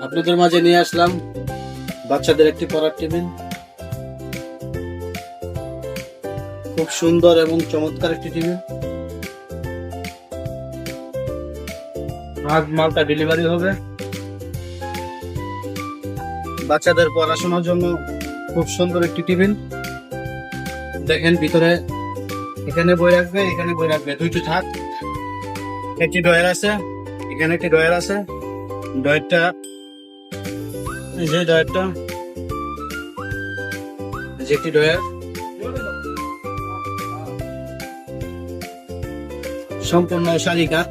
আপনাদের মাঝে নিয়ে আসলাম বাচ্চাদের একটি পড়ার টেবিল। খুব সুন্দর এবং চমৎকার একটি টেবিল। আজ মালটা ডেলিভারি হবে। বাচ্চাদের পড়াশোনার জন্য খুব সুন্দর একটি টেবিল। দেখেন ভিতরে এখানে বই রাখবে, এখানে বই রাখবে, দুইটি থাক। একটি ডয়ার আছে, এখানে একটি ডয়ার আছে। ডয়ারটা যে ডয়ারটা যে একটি ডয়ার সম্পূর্ণ শাড়ি কাঠ।